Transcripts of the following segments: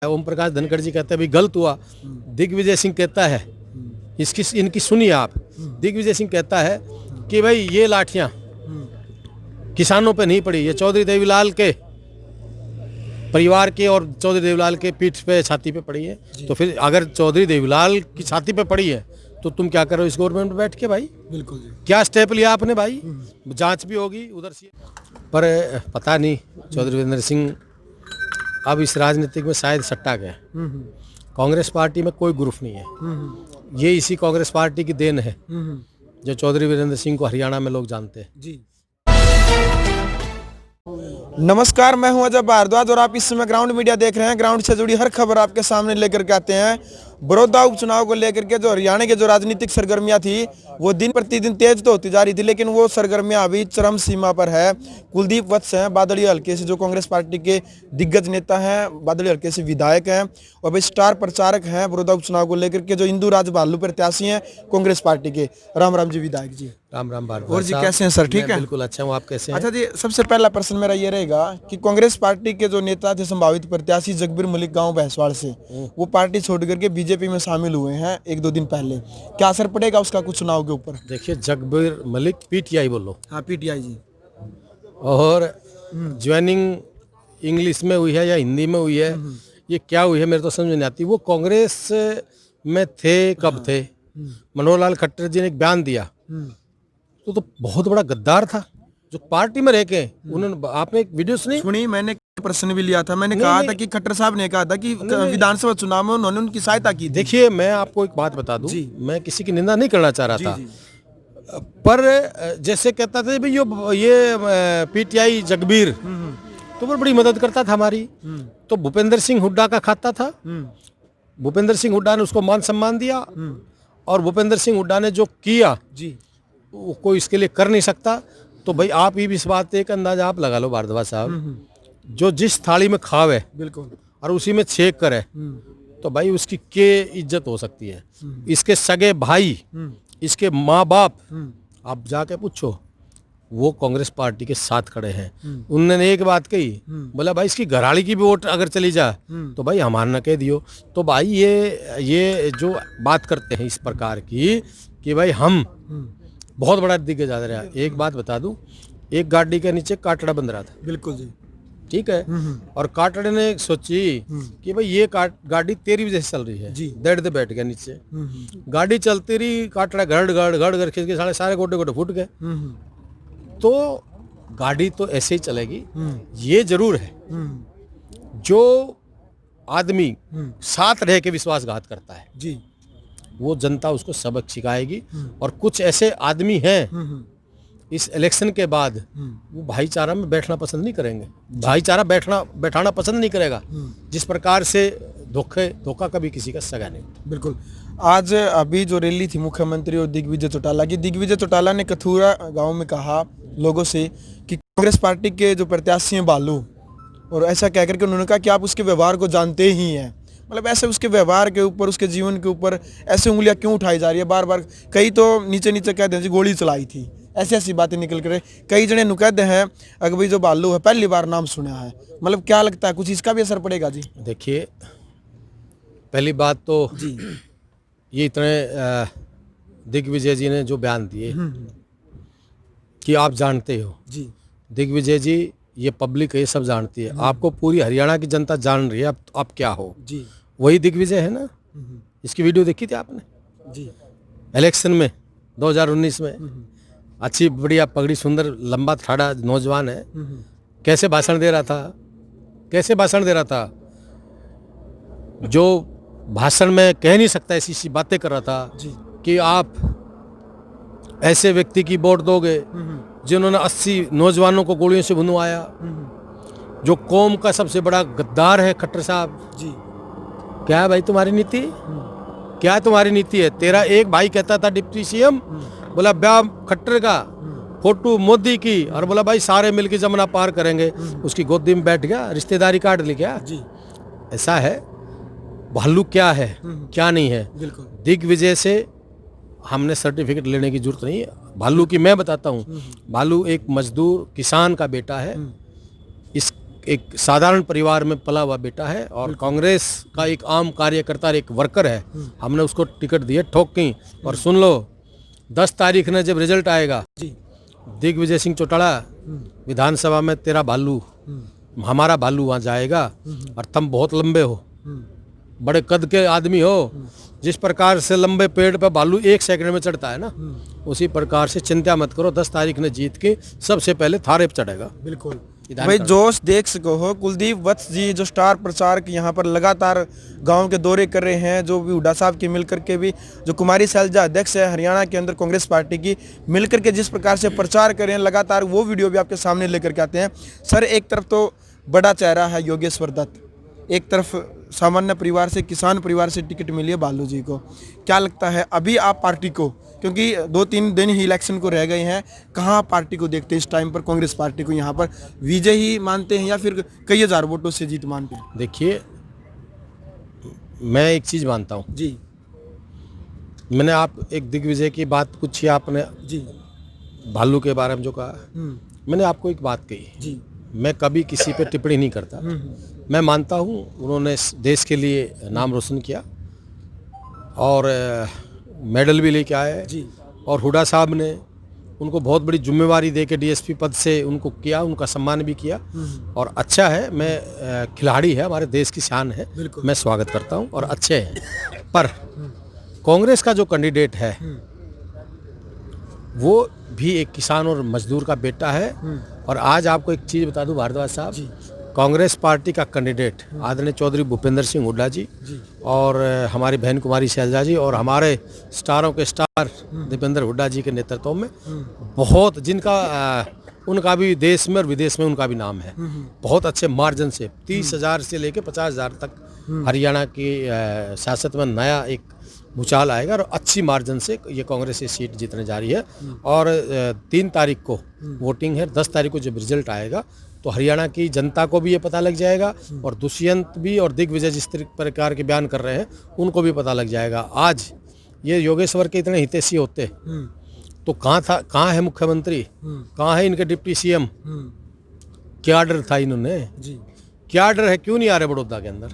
ओम प्रकाश धनखड़ जी कहते हैं भाई गलत हुआ। दिग्विजय सिंह कहता है, इनकी सुनिए आप। दिग्विजय सिंह कहता है कि भाई ये लाठियां किसानों पे नहीं पड़ी, ये चौधरी देवीलाल के परिवार के और चौधरी देवीलाल के पीठ पे छाती पे पड़ी है। तो फिर अगर चौधरी देवीलाल की छाती पे पड़ी है तो तुम क्या करो इस गवर्नमेंट में बैठ के भाई? बिल्कुल जी। क्या स्टेप लिया आपने भाई? जांच भी होगी उधर से, पर पता नहीं चौधरी वीरेंद्र सिंह अब इस राजनीतिक में शायद सट्टा गए। कांग्रेस पार्टी में कोई ग्रुप नहीं है, ये इसी कांग्रेस पार्टी की देन है जो चौधरी वीरेंद्र सिंह को हरियाणा में लोग जानते हैं। जी। नमस्कार, मैं हूं अजय भारद्वाज और आप इस समय ग्राउंड मीडिया देख रहे हैं। ग्राउंड से जुड़ी हर खबर आपके सामने लेकर के आते हैं। बड़ौदा उपचुनाव को लेकर के जो हरियाणा के जो राजनीतिक सरगर्मियां थी वो दिन प्रतिदिन तेज तो होती जा रही थी, लेकिन वो सरगर्मियां अभी चरम सीमा पर है। कुलदीप वत्स हैं बादड़ी हल्के से, जो कांग्रेस पार्टी के दिग्गज नेता हैं, बादड़ी हल्के से विधायक हैं और भाई स्टार प्रचारक हैं बड़ौदा उपचुनाव को लेकर के, जो इंदू राज भालू प्रत्याशी हैं कांग्रेस पार्टी के। राम राम जी विधायक जी। राम राम भारद्वाज और जी कैसे हैं सर? ठीक है, बिल्कुल अच्छा हूँ, आप कैसे हैं? अच्छा जी, सबसे पहला प्रश्न मेरा ये रहेगा कि कांग्रेस पार्टी के जो नेता थे संभावित प्रत्याशी जगबीर मलिक गांव भैंसवाड़ से, वो पार्टी छोड़ करके बीजेपी में शामिल हुए हैं एक दो दिन पहले, क्या असर पड़ेगा उसका कुछ चुनाव के ऊपर? देखिए, जगबीर मलिक पीटीआई बोलो। हाँ, पीटीआई जी। और ज्वाइनिंग इंग्लिश में हुई है या हिंदी में हुई है, ये क्या हुई है मेरे तो समझ नहीं आती। वो कांग्रेस में थे कब थे? मनोहर लाल खट्टर जी ने एक बयान दिया तो बहुत बड़ा गद्दार था जो पार्टी में रह के उन्होंने, आपने एक वीडियो सुनी? मैंने प्रश्न भी लिया था, मैंने कहा था कि खट्टर साहब ने कहा था कि विधानसभा चुनाव में उन्होंने उनकी सहायता की। देखिए, मैं आपको एक बात बता दूं, मैं किसी की निंदा नहीं करना चाह रहा था, पर जैसे कहता था भाई ये पीटीआई जगबीर तो वो बड़ी मदद करता था हमारी। तो भूपेंद्र सिंह हुड्डा का खाता था, भूपेंद्र सिंह हुड्डा ने उसको मान सम्मान दिया और भूपेंद्र सिंह हुड्डा ने जो किया जी वो कोई इसके लिए कर नहीं सकता। तो भाई आप ही इस बात एक अंदाजा आप लगा लो भारद्वाज साहब, जो जिस थाली में खावे बिल्कुल और उसी में छेक करे तो भाई उसकी के इज्जत हो सकती है। इसके सगे भाई, इसके माँ बाप, आप जाके पूछो, वो कांग्रेस पार्टी के साथ खड़े हैं। उन्होंने एक बात कही, बोला भाई इसकी घराड़ी की भी वोट अगर चली जाए तो भाई हमारा न कह दियो। तो भाई ये जो बात करते हैं इस प्रकार की कि भाई हम बहुत बड़ा दिग्गज आ रहा है। एक बात बता दूं, एक गाड़ी के नीचे काटड़ा बंध रहा था। बिल्कुल जी, ठीक है। और काटड़े ने सोची कि भाई ये गाड़ी तेरी वजह से चल रही है जी, दर्द दे बैठ गया नीचे। गाड़ी चलती रही, काटड़ा घड़ घड़ खींच के सारे गोटे गोटे फूट गए। तो गाड़ी तो ऐसे ही चलेगी। ये जरूर है, जो आदमी साथ रह के विश्वासघात करता है जी, वो जनता उसको सबक सिखाएगी। और कुछ ऐसे आदमी हैं इस इलेक्शन के बाद वो भाईचारा में बैठना पसंद नहीं करेंगे, भाईचारा बैठाना पसंद नहीं करेगा। जिस प्रकार से धोखा कभी किसी का सगा नहीं। बिल्कुल। आज अभी जो रैली थी मुख्यमंत्री और दिग्विजय चौटाला की, दिग्विजय चौटाला ने कथुरा गांव में कहा लोगों से कि कांग्रेस पार्टी के जो प्रत्याशी हैं बालू, और ऐसा कहकर के उन्होंने कहा कि आप उसके व्यवहार को जानते ही हैं। मतलब ऐसे उसके व्यवहार के ऊपर, उसके जीवन के ऊपर ऐसे उंगलियां क्यों उठाई जा रही है बार बार? कई तो नीचे नीचे कह दें गोली चलाई थी, ऐसी ऐसी बातें निकल कर कई जने नुकद हैं। अगर भाई जो बालू है पहली बार नाम सुना है, मतलब क्या लगता है कुछ इसका भी असर पड़ेगा जी? देखिए, पहली बात तो जी ये इतने दिग्विजय जी ने जो बयान दिए कि आप जानते हो जी, दिग्विजय जी ये पब्लिक ये सब जानती है, आपको पूरी हरियाणा की जनता जान रही है आप क्या हो जी। वही दिग्विजय है ना? इसकी वीडियो देखी थी आपने जी? इलेक्शन में 2019 में अच्छी बढ़िया पगड़ी सुंदर लंबा ठाड़ा नौजवान है, कैसे भाषण दे रहा था, कैसे भाषण दे रहा था, जो भाषण में कह नहीं सकता ऐसी सी बातें कर रहा था जी। कि आप ऐसे व्यक्ति की वोट दोगे जिन्होंने 80 नौजवानों को गोलियों से भुनवाया, जो कौम का सबसे बड़ा गद्दार है खट्टर साहब जी। क्या है भाई तुम्हारी नीति? क्या तुम्हारी नीति है? तेरा एक भाई कहता था डिप्टी सीएम, बोला ब्याह खट्टर का, फोटो मोदी की, और बोला भाई सारे मिलकर जमुना पार करेंगे। उसकी गोदी में बैठ गया, रिश्तेदारी काट ली क्या जी? ऐसा है। भालू क्या है क्या नहीं है? बिल्कुल। दिग्विजय से हमने सर्टिफिकेट लेने की जरूरत नहीं है। भालू की मैं बताता हूँ, भालू एक मजदूर किसान का बेटा है। एक साधारण परिवार में पला हुआ बेटा है और कांग्रेस का एक आम कार्यकर्ता, एक वर्कर है। हमने उसको टिकट दिए ठोक के। और सुन लो, 10 तारीख ने जब रिजल्ट आएगा, दिग्विजय सिंह चौटाला विधानसभा में तेरा भालू, हमारा भालू वहाँ जाएगा। और तुम बहुत लंबे हो, बड़े कद के आदमी हो। जिस प्रकार से लंबे पेड़ पर भालू 1 सेकंड में चढ़ता है ना, उसी प्रकार से चिंता मत करो। 10 तारीख ने जीत के सबसे पहले थारे पे चढ़ेगा। बिल्कुल भाई, जोश देख सको हो। कुलदीप वत्स जी जो स्टार प्रचारक यहाँ पर लगातार गांव के दौरे कर रहे हैं, जो भी हुड्डा साहब की मिलकर के भी, जो कुमारी शैलजा अध्यक्ष है हरियाणा के अंदर कांग्रेस पार्टी की, मिलकर के जिस प्रकार से प्रचार कर रहे हैं लगातार, वो वीडियो भी आपके सामने लेकर के आते हैं। सर, एक तरफ तो बड़ा चेहरा है योगेश्वर दत्त, एक तरफ सामान्य परिवार से, किसान परिवार से टिकट मिली है बालू जी को। क्या लगता है अभी आप पार्टी को, क्योंकि 2-3 दिन ही इलेक्शन को रह गए हैं, कहाँ पार्टी को देखते हैं इस टाइम पर? कांग्रेस पार्टी को यहाँ पर विजय ही मानते हैं या फिर कई हजार वोटों से जीत मानते हैं? देखिए, मैं एक चीज़ मानता हूँ जी। मैंने आप एक दिग्विजय की बात पूछी आपने जी। भालू के बारे में जो कहा, मैंने आपको एक बात कही जी। मैं कभी किसी पे टिप्पणी नहीं करता। मैं मानता हूँ उन्होंने इस देश के लिए नाम रोशन किया और मेडल भी लेके आए जी। और हुड्डा साहब ने उनको बहुत बड़ी जिम्मेवारी दे के डीएसपी पद से उनको किया, उनका सम्मान भी किया और अच्छा है। मैं खिलाड़ी है, हमारे देश की शान है, मैं स्वागत करता हूँ और अच्छे हैं। पर कांग्रेस का जो कैंडिडेट है वो भी एक किसान और मजदूर का बेटा है। और आज आपको एक चीज़ बता दूं भारद्वाज साहब, कांग्रेस पार्टी का कैंडिडेट आदरणीय चौधरी भूपेंद्र सिंह हुड्डा जी और हमारी बहन कुमारी शैलजा जी और हमारे स्टारों के स्टार दीपेंद्र हुड्डा जी के नेतृत्व में बहुत, जिनका उनका भी देश में और विदेश में उनका भी नाम है, बहुत अच्छे मार्जिन से 30,000 से लेकर 50,000 तक हरियाणा की सियासत में नया एक भूचाल आएगा और अच्छी मार्जिन से ये कांग्रेस ये सीट जीतने जा रही है। और 3 तारीख को वोटिंग है, 10 तारीख को जब रिजल्ट आएगा तो हरियाणा की जनता को भी ये पता लग जाएगा और दुष्यंत भी और दिग्विजय जिस प्रकार के बयान कर रहे हैं उनको भी पता लग जाएगा। आज ये योगेश्वर के इतने हितैषी होते तो कहाँ है मुख्यमंत्री, कहाँ है इनके डिप्टी सीएम? क्या आर्डर था इन्होंने जी, क्या आर्डर है, क्यों नहीं आ रहे बड़ौदा के अंदर?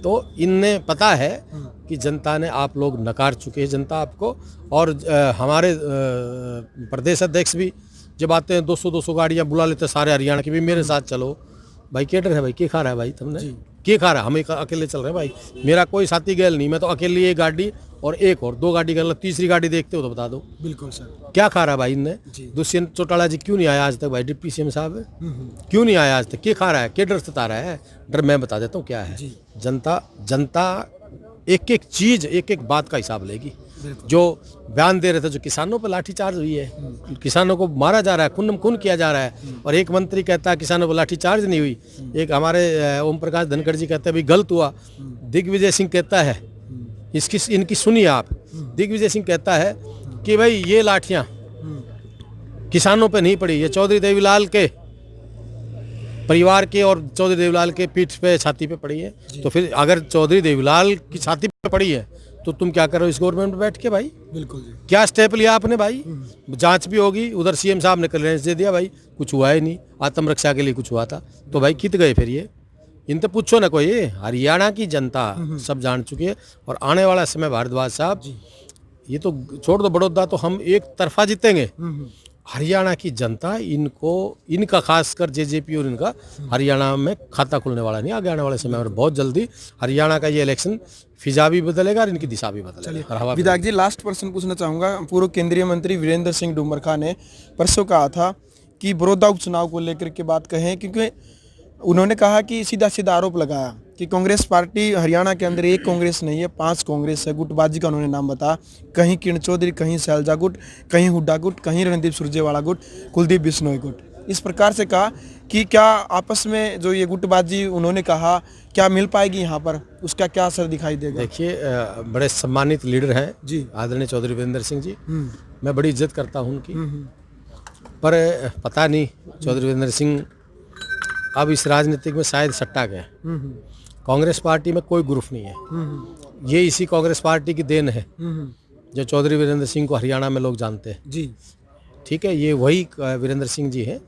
तो इनने पता है कि जनता ने, आप लोग नकार चुके हैं जनता आपको। और हमारे प्रदेश अध्यक्ष भी जब आते हैं 200 गाड़ियाँ बुला लेते सारे हरियाणा की, भी मेरे साथ चलो भाई। क्या डर है भाई, क्या खा रहा है भाई तुमने, क्या खा रहा है? हम अकेले चल रहे हैं भाई, मेरा कोई साथी गैल नहीं, मैं तो अकेली एक गाड़ी और एक और 2 गाड़ी कर, तीसरी गाड़ी देखते हो तो बता दो। बिल्कुल सर, क्या खा रहा है भाई इनने? दुष्यंत चौटाला जी क्यों नहीं आया आज तक भाई? डिप्टी सीएम साहब क्यों नहीं आया आज तक? क्या खा रहा है, क्या डर सता रहा है? डर मैं बता देता हूँ क्या है। जनता एक एक चीज, एक एक बात का हिसाब लेगी। जो बयान दे रहे थे, जो किसानों पर लाठीचार्ज हुई है, किसानों को मारा जा रहा है, खून खून किया जा रहा है, और एक मंत्री कहता है किसानों पर लाठीचार्ज नहीं हुई, एक हमारे ओम प्रकाश धनखड़ जी कहते हैं भाई गलत हुआ, दिग्विजय सिंह कहता है, इनकी सुनिए आप, दिग्विजय सिंह कहता है कि भाई ये लाठियां किसानों पे नहीं पड़ी, ये चौधरी देवीलाल के परिवार के और चौधरी देवीलाल के पीठ पे, छाती पे पड़ी है। तो फिर अगर चौधरी देवीलाल की छाती पे पड़ी है तो तुम क्या कर रहे हो इस गवर्नमेंट में बैठ के भाई? बिल्कुल जी। क्या स्टेप लिया आपने भाई? जांच भी होगी, उधर सीएम साहब ने क्लियरेंस दे दिया भाई, कुछ हुआ ही नहीं, आत्मरक्षा के लिए कुछ हुआ था, तो भाई कित गए फिर ये? इनसे पूछो ना कोई। हरियाणा की जनता सब जान चुकी है और आने वाला समय भारद्वाज साहब, ये तो छोड़ दो बड़ौदा, तो हम एक तरफा जीतेंगे। हरियाणा की जनता इनका खासकर जेजेपी और इनका हरियाणा में खाता खुलने वाला नहीं आगे आने वाले समय में। बहुत जल्दी हरियाणा का ये इलेक्शन फिजा भी बदलेगा और इनकी दिशा भी बदलेगा। विधायक जी, लास्ट प्रश्न पूछना चाहूँगा। पूर्व केंद्रीय मंत्री वीरेंद्र सिंह डुमरखा ने परसों कहा था कि बड़ौदा उपचुनाव को लेकर के बात कहें, क्योंकि उन्होंने कहा कि सीधा सीधा आरोप लगाया कि कांग्रेस पार्टी हरियाणा के अंदर एक कांग्रेस नहीं है, 5 कांग्रेस है। गुटबाजी का उन्होंने नाम बताया, कहीं किरण चौधरी, कहीं शैलजा गुट, कहीं हुड्डा गुट, कहीं रणदीप सुरजेवाला गुट, कुलदीप बिश्नोई गुट। इस प्रकार से कहा कि क्या आपस में जो ये गुटबाजी उन्होंने कहा, क्या मिल पाएगी यहाँ पर, उसका क्या असर दिखाई देगा? देखिए, बड़े सम्मानित लीडर हैं जी आदरणीय चौधरी वीरेंद्र सिंह जी, मैं बड़ी इज्जत करता हूँ उनकी, पर पता नहीं चौधरी वीरेंद्र सिंह अब इस राजनीतिक में शायद सट्टा गए। कांग्रेस पार्टी में कोई ग्रुप नहीं है, ये इसी कांग्रेस पार्टी की देन है जो चौधरी वीरेंद्र सिंह को हरियाणा में लोग जानते हैं जी। ठीक है, ये वही वीरेंद्र सिंह जी हैं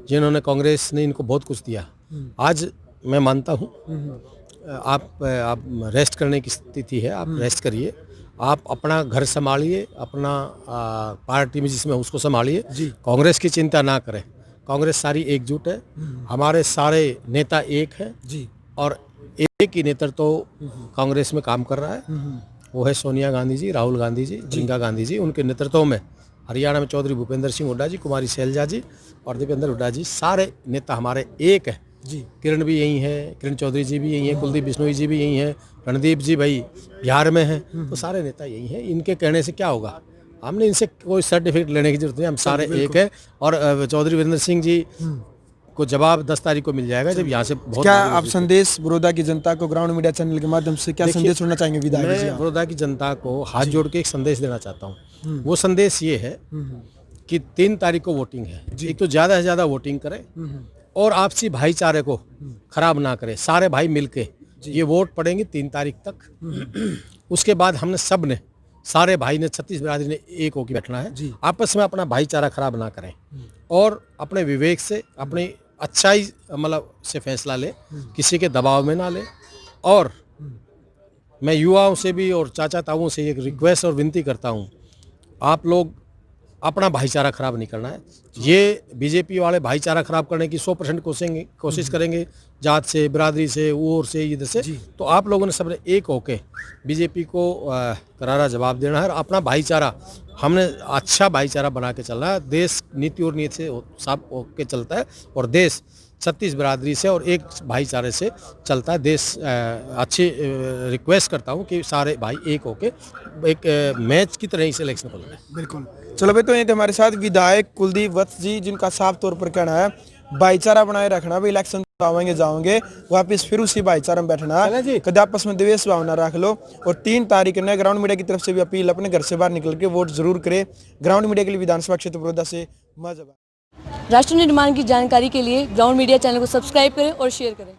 जिन्होंने, कांग्रेस ने इनको बहुत कुछ दिया। आज मैं मानता हूँ आप रेस्ट करने की स्थिति है, आप रेस्ट करिए, आप अपना घर संभालिए, अपना पार्टी में जिसमें उसको संभालिए, कांग्रेस की चिंता ना करें। कांग्रेस सारी एकजुट है, हमारे सारे नेता एक हैं जी और एक ही नेतृत्व तो कांग्रेस में काम कर रहा है, वो है सोनिया गांधी जी, राहुल गांधी जी, प्रियंका गांधी जी। उनके नेतृत्व में हरियाणा में चौधरी भूपेंद्र सिंह हुड्डा जी, कुमारी शैलजा जी और दीपेंद्र हुड्डा जी, सारे नेता हमारे एक हैं जी किरण भी यही है, किरण चौधरी जी भी यही है, कुलदीप बिश्नोई जी भी यही है, रणदीप जी भाई बिहार में हैं, तो सारे नेता यही हैं। इनके कहने से क्या होगा, हमने इनसे कोई सर्टिफिकेट लेने की जरूरत नहीं, हम सारे एक है। और चौधरी वीरेंद्र सिंह जी को जवाब 10 तारीख को मिल जाएगा जब यहाँ से बहुत क्या आप संदेश बड़ौदा की जनता को ग्राउंड मीडिया चैनल के माध्यम से क्या संदेश छोड़ना चाहेंगे विधायक जी? मैं बड़ौदा की जनता को हाथ जोड़ के एक संदेश देना चाहता हूँ। वो संदेश ये है कि 3 तारीख को वोटिंग है, एक तो ज़्यादा से ज़्यादा वोटिंग करें और आपसी भाईचारे को खराब ना करें। सारे भाई मिलके ये वोट पड़ेंगे 3 तारीख तक। उसके बाद हमने सब ने, सारे भाई ने, 36 बिरादरी ने एक होकर बैठना है, आपस में अपना भाईचारा खराब ना करें और अपने विवेक से, अपनी अच्छाई मतलब से फैसला ले, किसी के दबाव में ना ले। और मैं युवाओं से भी और चाचा ताऊओं से एक रिक्वेस्ट और विनती करता हूँ, आप लोग अपना भाईचारा खराब नहीं करना है। ये बीजेपी वाले भाईचारा खराब करने की 100% कोशिश करेंगे, जात से, बिरादरी से, और से, इधर से। तो आप लोगों ने सबने एक होके बीजेपी को करारा जवाब देना है। अपना भाईचारा हमने अच्छा भाईचारा बना के चलना है। देश नीति और नीति से सब होके चलता है और देश 36 बिरादरी से और एक भाईचारे से चलता है देश। अच्छी रिक्वेस्ट करता हूँ कि सारे भाई एक होके एक मैच की तरह ही सिलेक्शन हो जाए। बिल्कुल। चलो भाई, तो ये थे हमारे साथ विधायक कुलदीप वत्स जी, जिनका साफ तौर पर कहना है भाईचारा बनाए रखना। भी इलेक्शन आवेंगे जाओगे वापस फिर उसी भाईचारा में बैठना, कभी आपस में द्वेष भावना रख लो। और 3 तारीख ने ग्राउंड मीडिया की तरफ से भी अपील, अपने घर से बाहर निकल के वोट जरूर करें। ग्राउंड मीडिया के लिए विधानसभा क्षेत्र बड़ौदा से मजबा। राष्ट्र निर्माण की जानकारी के लिए ग्राउंड मीडिया चैनल को सब्सक्राइब करें और शेयर करें।